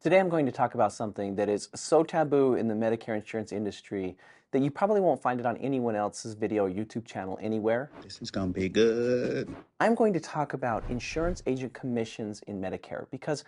Today I'm going to talk about something that is so taboo in the Medicare insurance industry that you probably won't find it on anyone else's video or YouTube channel anywhere. This is gonna be good. I'm going to talk about insurance agent commissions in Medicare because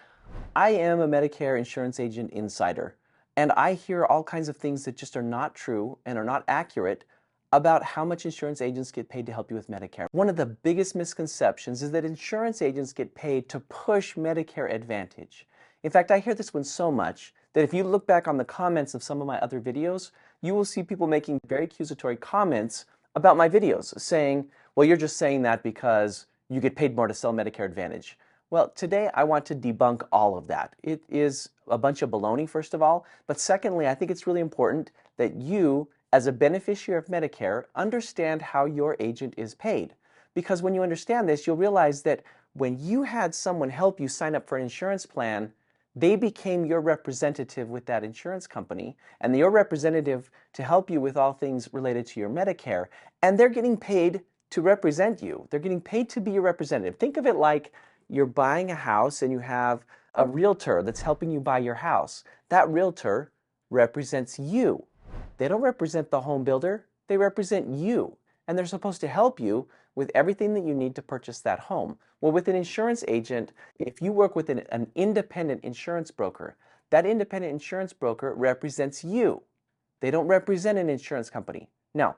I am a Medicare insurance agent insider, and I hear all kinds of things that just are not true and are not accurate about how much insurance agents get paid to help you with Medicare. One of the biggest misconceptions is that insurance agents get paid to push Medicare Advantage. In fact, I hear this one so much that if you look back on the comments of some of my other videos, you will see people making very accusatory comments about my videos, saying, well, you're just saying that because you get paid more to sell Medicare Advantage. Well, today I want to debunk all of that. It is a bunch of baloney, first of all, but secondly, I think it's really important that you, as a beneficiary of Medicare, understand how your agent is paid. Because when you understand this, you'll realize that when you had someone help you sign up for an insurance plan, they became your representative with that insurance company, and your representative to help you with all things related to your Medicare, and they're getting paid to represent you. They're getting paid to be your representative. Think of it like you're buying a house and you have a realtor that's helping you buy your house. That realtor represents you. They don't represent the home builder, they represent you. And they're supposed to help you with everything that you need to purchase that home. Well, with an insurance agent, if you work with an independent insurance broker, that independent insurance broker represents you. They don't represent an insurance company. Now,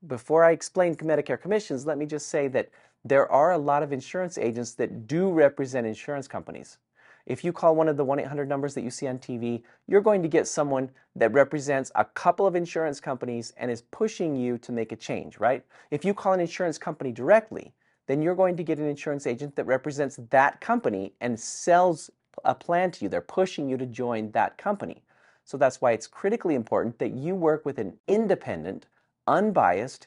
before I explain Medicare commissions, let me just say that there are a lot of insurance agents that do represent insurance companies. If you call one of the 1-800 numbers that you see on TV, you're going to get someone that represents a couple of insurance companies and is pushing you to make a change, right? If you call an insurance company directly, then you're going to get an insurance agent that represents that company and sells a plan to you. They're pushing you to join that company. So that's why it's critically important that you work with an independent, unbiased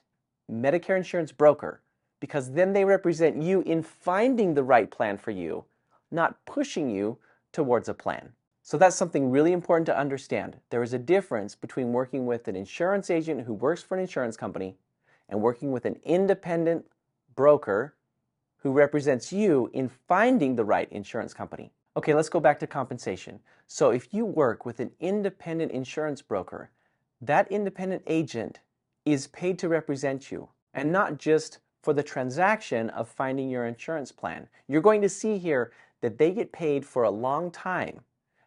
Medicare insurance broker, because then they represent you in finding the right plan for you, not pushing you towards a plan. So that's something really important to understand. There is a difference between working with an insurance agent who works for an insurance company and working with an independent broker who represents you in finding the right insurance company. Okay, let's go back to compensation. So if you work with an independent insurance broker, that independent agent is paid to represent you, and not just for the transaction of finding your insurance plan. You're going to see here that they get paid for a long time.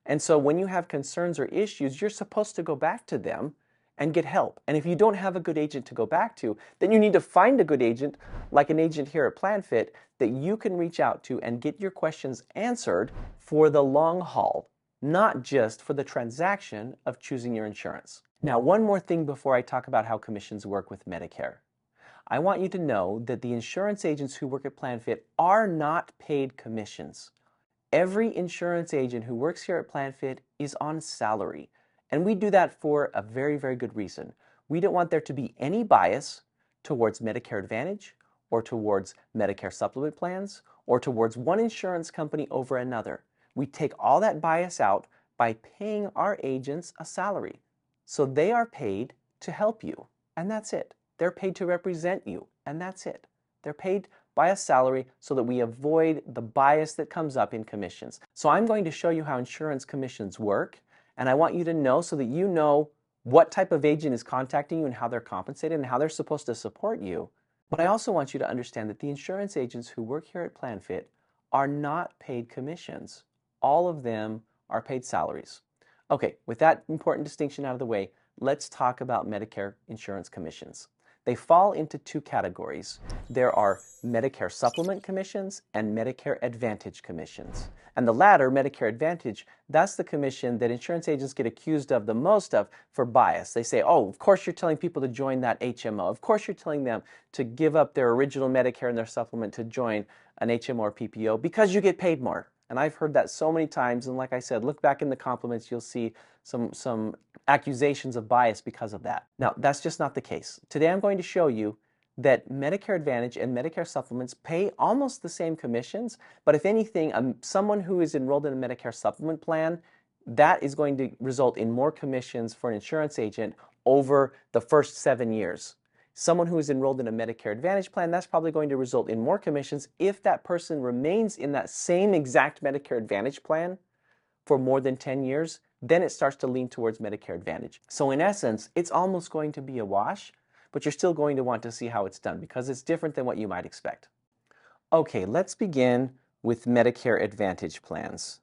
And so when you have concerns or issues, you're supposed to go back to them and get help. And if you don't have a good agent to go back to, then you need to find a good agent, like an agent here at PlanFit, that you can reach out to and get your questions answered for the long haul, not just for the transaction of choosing your insurance. Now, one more thing before I talk about how commissions work with Medicare. I want you to know that the insurance agents who work at PlanFit are not paid commissions. Every insurance agent who works here at PlanFit is on salary. And we do that for a very, very good reason. We don't want there to be any bias towards Medicare Advantage or towards Medicare supplement plans or towards one insurance company over another. We take all that bias out by paying our agents a salary. So they are paid to help you, and that's it. They're paid to represent you, and that's it. They're paid by a salary so that we avoid the bias that comes up in commissions. So I'm going to show you how insurance commissions work, and I want you to know so that you know what type of agent is contacting you and how they're compensated and how they're supposed to support you. But I also want you to understand that the insurance agents who work here at PlanFit are not paid commissions. All of them are paid salaries. Okay, with that important distinction out of the way, let's talk about Medicare insurance commissions. They fall into two categories. There are Medicare supplement commissions and Medicare Advantage commissions. And the latter, Medicare Advantage, that's the commission that insurance agents get accused of the most of for bias. They say, oh, of course you're telling people to join that HMO. Of course you're telling them to give up their original Medicare and their supplement to join an HMO or PPO because you get paid more. And I've heard that so many times, and like I said, look back in the compliments, you'll see some accusations of bias because of that. Now, that's just not the case. Today I'm going to show you that Medicare Advantage and Medicare supplements pay almost the same commissions, but if anything, someone who is enrolled in a Medicare supplement plan, that is going to result in more commissions for an insurance agent over the first 7 years. Someone who is enrolled in a Medicare Advantage plan, that's probably going to result in more commissions if that person remains in that same exact Medicare Advantage plan for more than 10 years, then it starts to lean towards Medicare Advantage. So in essence, it's almost going to be a wash, but you're still going to want to see how it's done because it's different than what you might expect. Okay, let's begin with Medicare Advantage plans.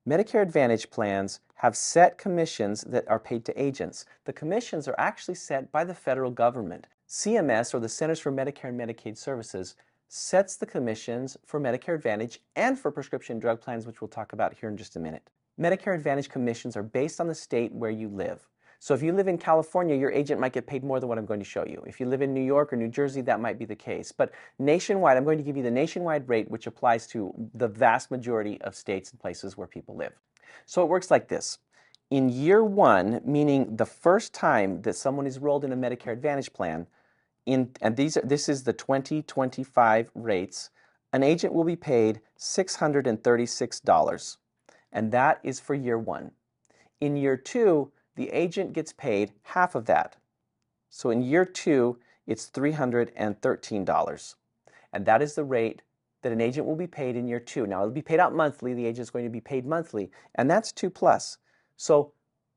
Medicare Advantage plans have set commissions that are paid to agents. The commissions are actually set by the federal government. CMS, or the Centers for Medicare and Medicaid Services, sets the commissions for Medicare Advantage and for prescription drug plans, which we'll talk about here in just a minute. Medicare Advantage commissions are based on the state where you live. So if you live in California, your agent might get paid more than what I'm going to show you. If you live in New York or New Jersey, that might be the case. But nationwide, I'm going to give you the nationwide rate, which applies to the vast majority of states and places where people live. So it works like this. In year one, meaning the first time that someone is enrolled in a Medicare Advantage plan, this is the 2025 rates, an agent will be paid $636, and that is for year one. In year two, the agent gets paid half of that. So in year two, it's $313. And that is the rate that an agent will be paid in year two. Now, it'll be paid out monthly. The agent is going to be paid monthly, and that's 2+. So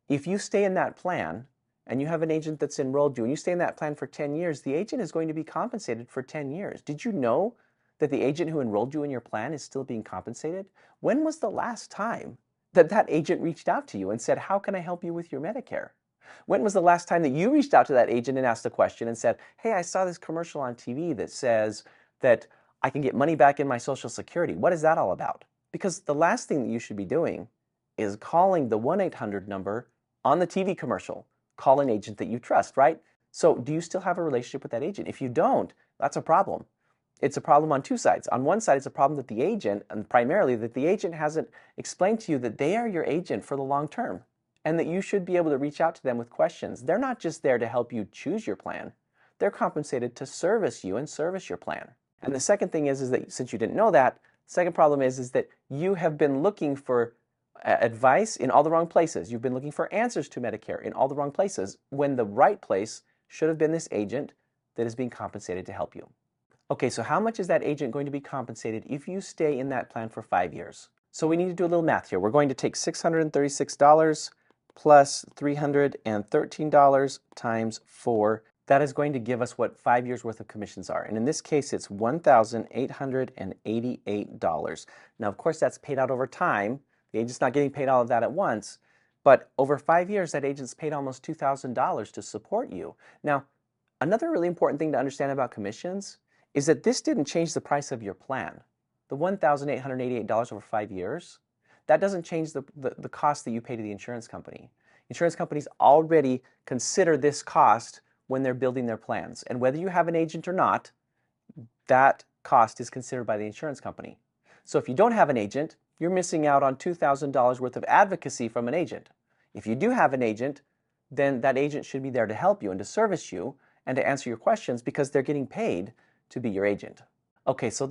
if you stay in that plan and you have an agent that's enrolled you and you stay in that plan for 10 years, the agent is going to be compensated for 10 years. Did you know that the agent who enrolled you in your plan is still being compensated? When was the last time that agent reached out to you and said, how can I help you with your Medicare? When was the last time that you reached out to that agent and asked a question and said, hey, I saw this commercial on TV that says that I can get money back in my Social Security. What is that all about? Because the last thing that you should be doing is calling the 1-800 number on the TV commercial. Call an agent that you trust, right? So do you still have a relationship with that agent? If you don't, that's a problem. It's a problem on two sides. On one side, it's a problem that the agent, and primarily that the agent hasn't explained to you that they are your agent for the long term and that you should be able to reach out to them with questions. They're not just there to help you choose your plan. They're compensated to service you and service your plan. And the second thing is that since you didn't know that, the second problem is that you have been looking for advice in all the wrong places. You've been looking for answers to Medicare in all the wrong places when the right place should have been this agent that is being compensated to help you. Okay, so how much is that agent going to be compensated if you stay in that plan for 5 years? So we need to do a little math here. We're going to take $636 plus $313 times 4. That is going to give us what 5 years worth of commissions are. And in this case, it's $1,888. Now, of course, that's paid out over time. The agent's not getting paid all of that at once. But over 5 years, that agent's paid almost $2,000 to support you. Now, another really important thing to understand about commissions is that this didn't change the price of your plan. The $1,888 over 5 years, that doesn't change the cost that you pay to the insurance company. Insurance companies already consider this cost when they're building their plans. And whether you have an agent or not, that cost is considered by the insurance company. So if you don't have an agent, you're missing out on $2,000 worth of advocacy from an agent. If you do have an agent, then that agent should be there to help you and to service you and to answer your questions because they're getting paid to be your agent. Okay, so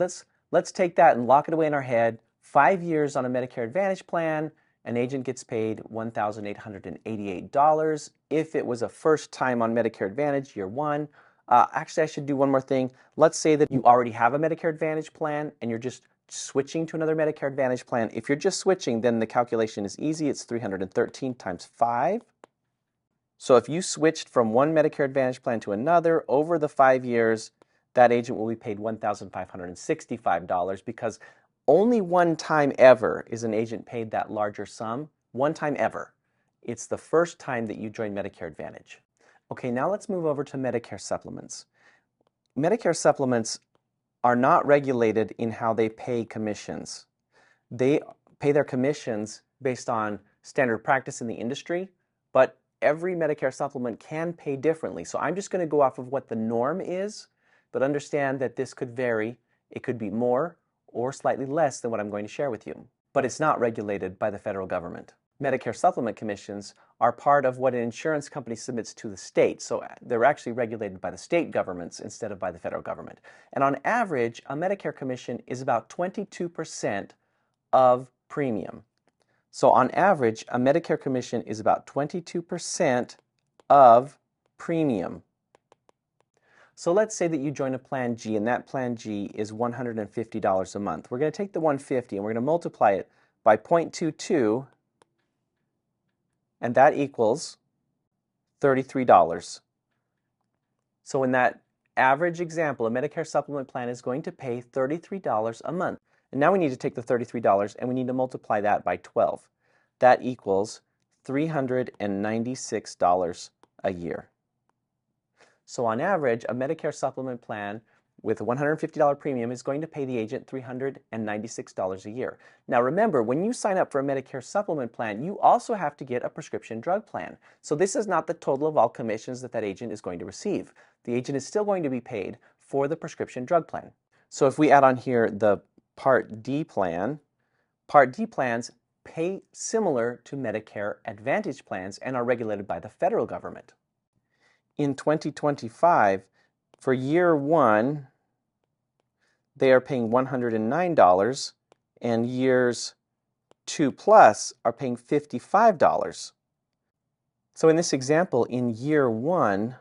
let's take that and lock it away in our head. 5 years on a Medicare Advantage plan, an agent gets paid $1,888. If it was a first time on Medicare Advantage, year one, actually I should do one more thing. Let's say that you already have a Medicare Advantage plan and you're just switching to another Medicare Advantage plan. If you're just switching, then the calculation is easy. It's 313 times 5. So if you switched from one Medicare Advantage plan to another over the 5 years, that agent will be paid $1,565 because only one time ever is an agent paid that larger sum. One time ever. It's the first time that you join Medicare Advantage. Okay, now let's move over to Medicare supplements. Medicare supplements are not regulated in how they pay commissions. They pay their commissions based on standard practice in the industry, but every Medicare supplement can pay differently. So I'm just going to go off of what the norm is, but understand that this could vary. It could be more or slightly less than what I'm going to share with you. But it's not regulated by the federal government. Medicare supplement commissions are part of what an insurance company submits to the state. So they're actually regulated by the state governments instead of by the federal government. And on average, a Medicare commission is about 22% of premium. So on average, a Medicare commission is about 22% of premium. So let's say that you join a Plan G, and that Plan G is $150 a month. We're going to take the $150 and we're going to multiply it by 0.22, and that equals $33. So in that average example, a Medicare supplement plan is going to pay $33 a month. And now we need to take the $33 and we need to multiply that by 12. That equals $396 a year. So on average, a Medicare supplement plan with a $150 premium is going to pay the agent $396 a year. Now remember, when you sign up for a Medicare supplement plan, you also have to get a prescription drug plan. So this is not the total of all commissions that agent is going to receive. The agent is still going to be paid for the prescription drug plan. So if we add on here the Part D plan, Part D plans pay similar to Medicare Advantage plans and are regulated by the federal government. In 2025, for year one, they are paying $109, and years 2 plus are paying $55. So in this example, in year one,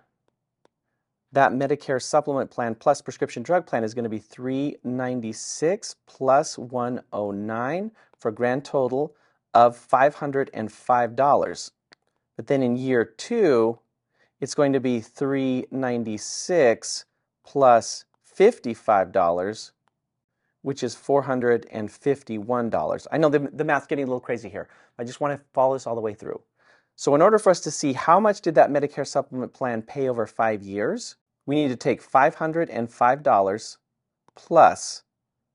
that Medicare supplement plan plus prescription drug plan is going to be $396 plus $109 for a grand total of $505. But then in year two, it's going to be $396 plus $55, which is $451. I know the math's getting a little crazy here. I just want to follow this all the way through. So in order for us to see how much did that Medicare supplement plan pay over 5 years, we need to take $505 plus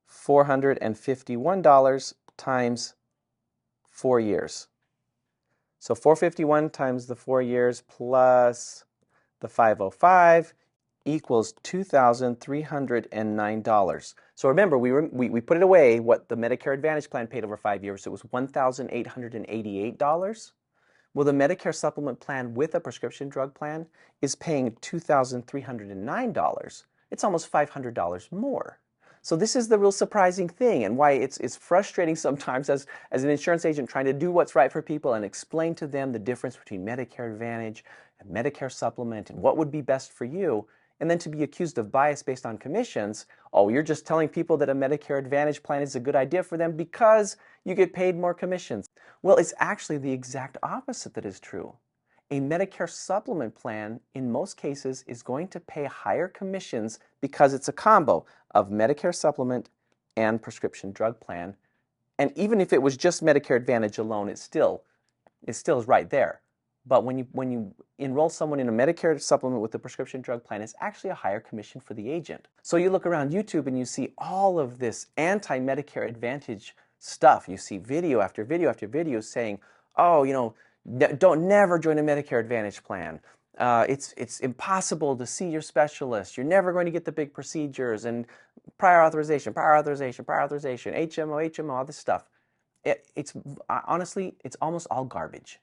$451 times 4 years. So 451 times the 4 years plus the 505 equals $2,309. So remember, we put it away what the Medicare Advantage plan paid over 5 years. So it was $1,888. Well, the Medicare supplement plan with a prescription drug plan is paying $2,309. It's almost $500 more. So this is the real surprising thing, and why it's frustrating sometimes as an insurance agent trying to do what's right for people and explain to them the difference between Medicare Advantage and Medicare supplement and what would be best for you, and then to be accused of bias based on commissions. Oh, you're just telling people that a Medicare Advantage plan is a good idea for them because you get paid more commissions. Well, it's actually the exact opposite that is true. A Medicare supplement plan, in most cases, is going to pay higher commissions because it's a combo of Medicare supplement and prescription drug plan. And even if it was just Medicare Advantage alone, it still is right there. But when you enroll someone in a Medicare supplement with a prescription drug plan, it's actually a higher commission for the agent. So you look around YouTube and you see all of this anti-Medicare Advantage stuff. You see video after video after video saying, oh, don't never join a Medicare Advantage plan. It's impossible to see your specialist. You're never going to get the big procedures, and prior authorization, HMO, all this stuff. Honestly, it's almost all garbage.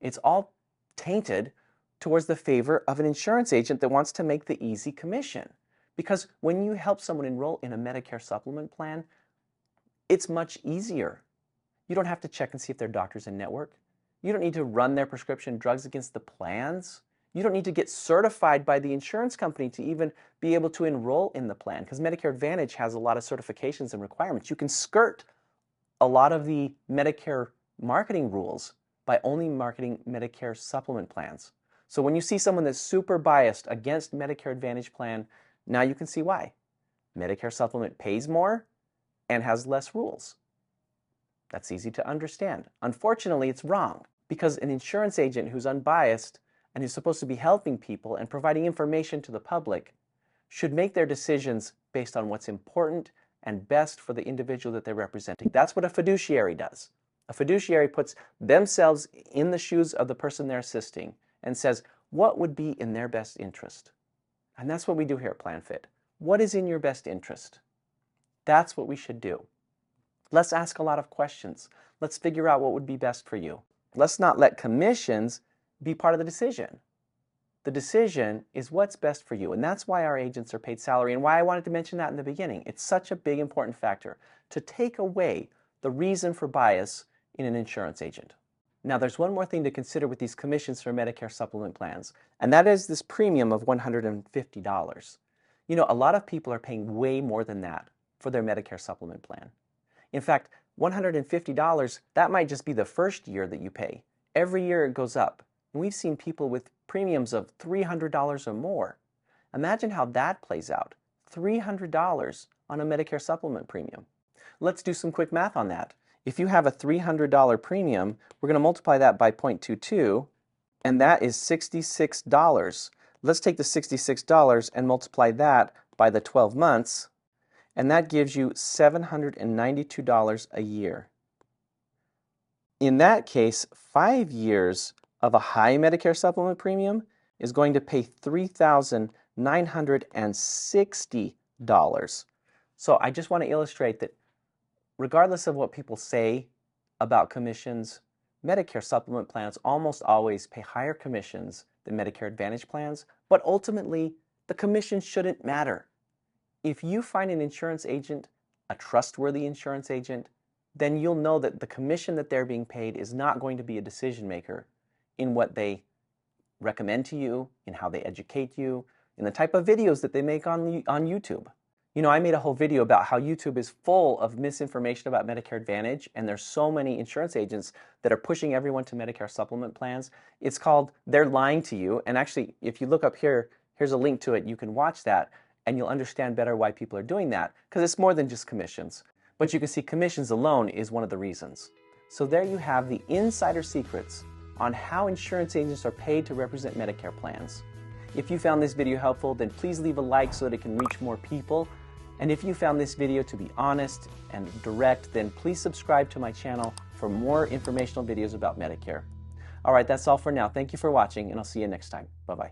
It's all tainted towards the favor of an insurance agent that wants to make the easy commission. Because when you help someone enroll in a Medicare supplement plan, it's much easier. You don't have to check and see if their doctor's in network. You don't need to run their prescription drugs against the plans. You don't need to get certified by the insurance company to even be able to enroll in the plan, because Medicare Advantage has a lot of certifications and requirements. You can skirt a lot of the Medicare marketing rules by only marketing Medicare supplement plans. So when you see someone that's super biased against Medicare Advantage plan, now you can see why. Medicare supplement pays more and has less rules. That's easy to understand. Unfortunately, it's wrong, because an insurance agent who's unbiased and who's supposed to be helping people and providing information to the public should make their decisions based on what's important and best for the individual that they're representing. That's what a fiduciary does. A fiduciary puts themselves in the shoes of the person they're assisting and says, what would be in their best interest? And that's what we do here at PlanFit. What is in your best interest? That's what we should do. Let's ask a lot of questions. Let's figure out what would be best for you. Let's not let commissions be part of the decision. The decision is what's best for you, and that's why our agents are paid salary, and why I wanted to mention that in the beginning. It's such a big, important factor to take away the reason for bias in an insurance agent. Now, there's one more thing to consider with these commissions for Medicare supplement plans, and that is this premium of $150. A lot of people are paying way more than that for their Medicare supplement plan. In fact, $150, that might just be the first year that you pay. Every year it goes up. And we've seen people with premiums of $300 or more. Imagine how that plays out. $300 on a Medicare supplement premium. Let's do some quick math on that. If you have a $300 premium, we're going to multiply that by 0.22, and that is $66. Let's take the $66 and multiply that by the 12 months, and that gives you $792 a year. In that case, 5 years of a high Medicare supplement premium is going to pay $3,960. So I just want to illustrate that regardless of what people say about commissions, Medicare supplement plans almost always pay higher commissions than Medicare Advantage plans, but ultimately the commission shouldn't matter. If you find an insurance agent, a trustworthy insurance agent, then you'll know that the commission that they're being paid is not going to be a decision maker in what they recommend to you, in how they educate you, in the type of videos that they make on YouTube. You know, I made a whole video about how YouTube is full of misinformation about Medicare Advantage, and there's so many insurance agents that are pushing everyone to Medicare supplement plans. It's called They're Lying to You, and actually, if you look up here, here's a link to it, you can watch that, and you'll understand better why people are doing that, because it's more than just commissions. But you can see commissions alone is one of the reasons. So there you have the insider secrets on how insurance agents are paid to represent Medicare plans. If you found this video helpful, then please leave a like so that it can reach more people. And if you found this video to be honest and direct, then please subscribe to my channel for more informational videos about Medicare. All right, that's all for now. Thank you for watching, and I'll see you next time. Bye-bye.